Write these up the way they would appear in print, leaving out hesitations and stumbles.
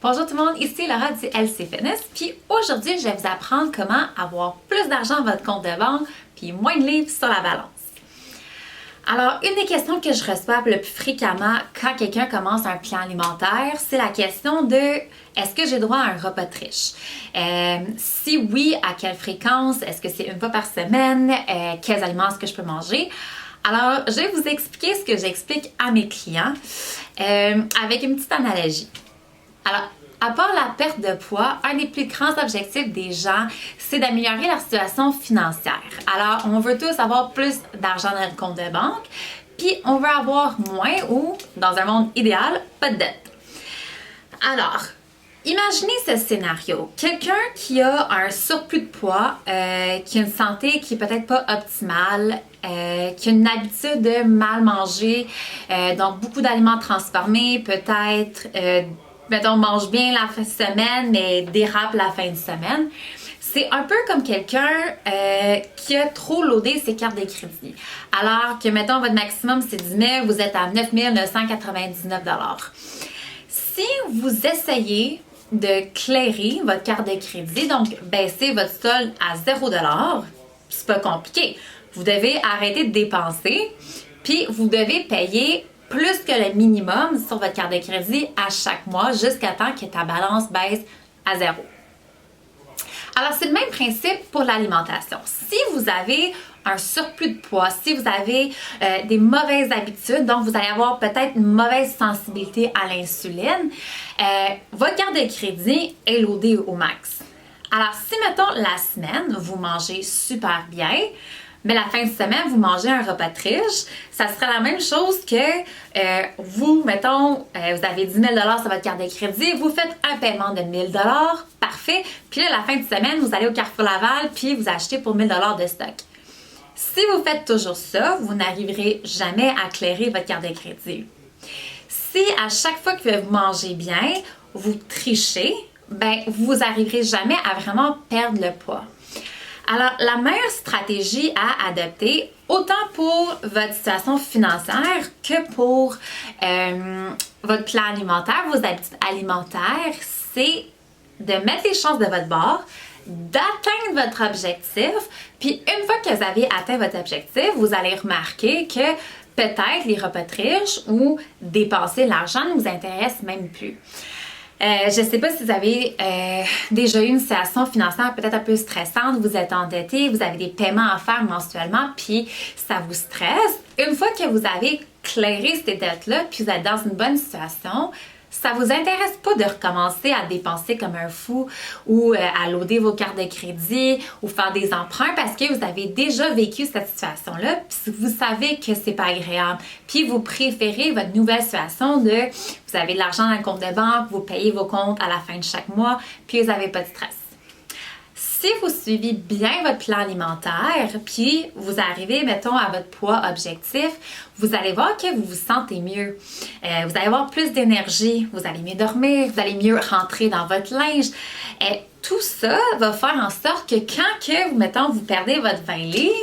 Bonjour tout le monde, ici Laura du LC Fitness, puis aujourd'hui je vais vous apprendre comment avoir plus d'argent à votre compte de banque puis moins de livres sur la balance. Alors, une des questions que je reçois le plus fréquemment quand quelqu'un commence un plan alimentaire, c'est la question de est-ce que j'ai droit à un repas de riche? Si oui, à quelle fréquence? Est-ce que c'est une fois par semaine? Quels aliments est-ce que je peux manger? Alors, je vais vous expliquer ce que j'explique à mes clients avec une petite analogie. Alors, à part la perte de poids, un des plus grands objectifs des gens, c'est d'améliorer leur situation financière. Alors, on veut tous avoir plus d'argent dans notre compte de banque, puis on veut avoir moins ou, dans un monde idéal, pas de dette. Alors, imaginez ce scénario. Quelqu'un qui a un surplus de poids, qui a une santé qui est peut-être pas optimale, qui a une habitude de mal manger, donc beaucoup d'aliments transformés, peut-être... mettons, mange bien la fin de semaine, mais dérape la fin de semaine. C'est un peu comme quelqu'un qui a trop loadé ses cartes de crédit. Alors que, mettons, votre maximum, c'est 10 000, vous êtes à 9 999 $. Si vous essayez de clairer votre carte de crédit, donc baisser votre solde à 0 $, c'est pas compliqué. Vous devez arrêter de dépenser, puis vous devez payer plus que le minimum sur votre carte de crédit à chaque mois jusqu'à temps que ta balance baisse à 0. Alors, c'est le même principe pour l'alimentation. Si vous avez un surplus de poids, si vous avez des mauvaises habitudes, donc vous allez avoir peut-être une mauvaise sensibilité à l'insuline, votre carte de crédit est loadée au max. Alors, si, mettons, la semaine, vous mangez super bien, mais la fin de semaine, vous mangez un repas de riche, ça serait la même chose que vous, mettons, vous avez 10 000 $ sur votre carte de crédit, vous faites un paiement de 1 000 $, parfait, puis là, la fin de semaine, vous allez au Carrefour Laval, puis vous achetez pour 1 000 $ de stock. Si vous faites toujours ça, vous n'arriverez jamais à clairer votre carte de crédit. Si à chaque fois que vous mangez bien, vous trichez, ben vous n'arriverez jamais à vraiment perdre le poids. Alors, la meilleure stratégie à adopter, autant pour votre situation financière que pour votre plan alimentaire, vos habitudes alimentaires, c'est de mettre les chances de votre bord, d'atteindre votre objectif, puis une fois que vous avez atteint votre objectif, vous allez remarquer que peut-être les repas de riches ou dépenser l'argent ne vous intéresse même plus. Je ne sais pas si vous avez déjà eu une situation financière peut-être un peu stressante, vous êtes endetté, vous avez des paiements à faire mensuellement, puis ça vous stresse. Une fois que vous avez clairé ces dettes-là, puis vous êtes dans une bonne situation, ça vous intéresse pas de recommencer à dépenser comme un fou ou à loader vos cartes de crédit ou faire des emprunts parce que vous avez déjà vécu cette situation-là puis vous savez que c'est pas agréable. Puis vous préférez votre nouvelle situation de vous avez de l'argent dans le compte de banque, vous payez vos comptes à la fin de chaque mois puis vous n'avez pas de stress. Si vous suivez bien votre plan alimentaire, puis vous arrivez, mettons, à votre poids objectif, vous allez voir que vous vous sentez mieux. Vous allez avoir plus d'énergie, vous allez mieux dormir, vous allez mieux rentrer dans votre linge. Tout ça va faire en sorte que quand que, mettons, vous perdez votre 20 livres,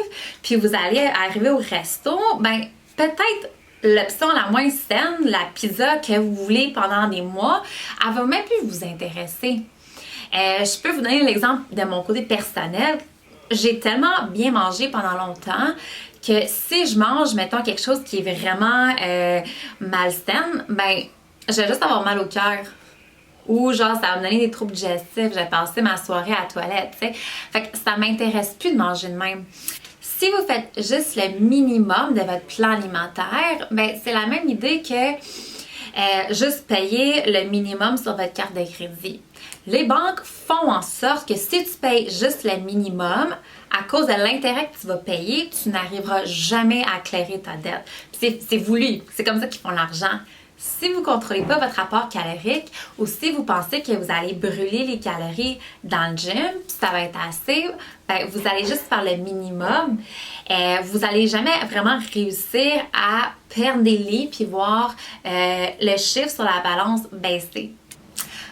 puis vous allez arriver au resto, ben peut-être l'option la moins saine, la pizza que vous voulez pendant des mois, elle va même plus vous intéresser. Je peux vous donner l'exemple de mon côté personnel. J'ai tellement bien mangé pendant longtemps que si je mange, mettons, quelque chose qui est vraiment malsaine, ben, je vais juste avoir mal au cœur. Ou genre, ça va me donner des troubles digestifs, je vais passer ma soirée à la toilette, tu sais. Fait que ça m'intéresse plus de manger de même. Si vous faites juste le minimum de votre plan alimentaire, ben, c'est la même idée que juste payer le minimum sur votre carte de crédit. Les banques font en sorte que si tu payes juste le minimum, à cause de l'intérêt que tu vas payer, tu n'arriveras jamais à clairer ta dette. C'est voulu, c'est comme ça qu'ils font l'argent. Si vous ne contrôlez pas votre rapport calorique ou si vous pensez que vous allez brûler les calories dans le gym, puis ça va être assez, ben, vous allez juste faire le minimum. Vous n'allez jamais vraiment réussir à perdre des livres puis voir le chiffre sur la balance baisser.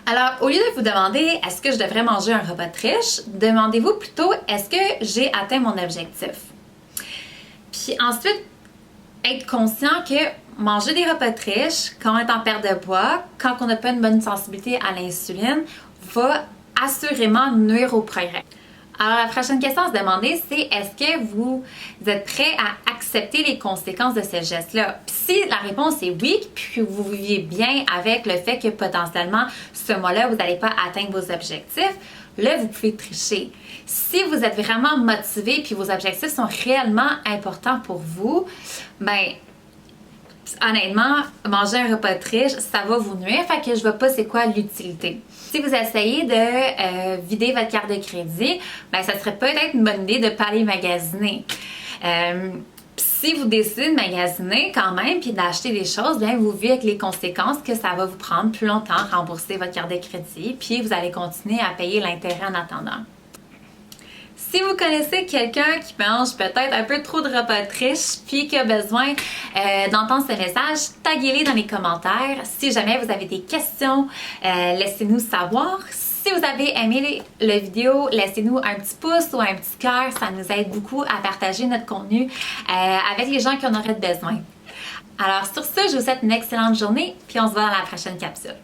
Alors, au lieu de vous demander est-ce que je devrais manger un repas de riche, demandez-vous plutôt est-ce que j'ai atteint mon objectif. Puis ensuite, être conscient que manger des repas de riches, quand on est en perte de poids, quand on n'a pas une bonne sensibilité à l'insuline, va assurément nuire au progrès. Alors, la prochaine question à se demander, c'est est-ce que vous êtes prêt à accepter les conséquences de ce geste-là? Puis si la réponse est oui, puis que vous viviez bien avec le fait que potentiellement, ce mois-là, vous n'allez pas atteindre vos objectifs, là, vous pouvez tricher. Si vous êtes vraiment motivé puis vos objectifs sont réellement importants pour vous, ben honnêtement, manger un repas de riche, ça va vous nuire, fait que je vois pas c'est quoi l'utilité. Si vous essayez de vider votre carte de crédit, ben ça serait peut-être une bonne idée de pas aller magasiner. Si vous décidez de magasiner quand même puis d'acheter des choses, bien vous vivez avec les conséquences que ça va vous prendre plus longtemps à rembourser votre carte de crédit, puis vous allez continuer à payer l'intérêt en attendant. Si vous connaissez quelqu'un qui mange peut-être un peu trop de repas de riches puis qui a besoin d'entendre ce message, taguez-les dans les commentaires. Si jamais vous avez des questions, laissez-nous savoir. Si vous avez aimé la vidéo, laissez-nous un petit pouce ou un petit cœur. Ça nous aide beaucoup à partager notre contenu avec les gens qui en auraient besoin. Alors sur ce, je vous souhaite une excellente journée puis on se voit dans la prochaine capsule.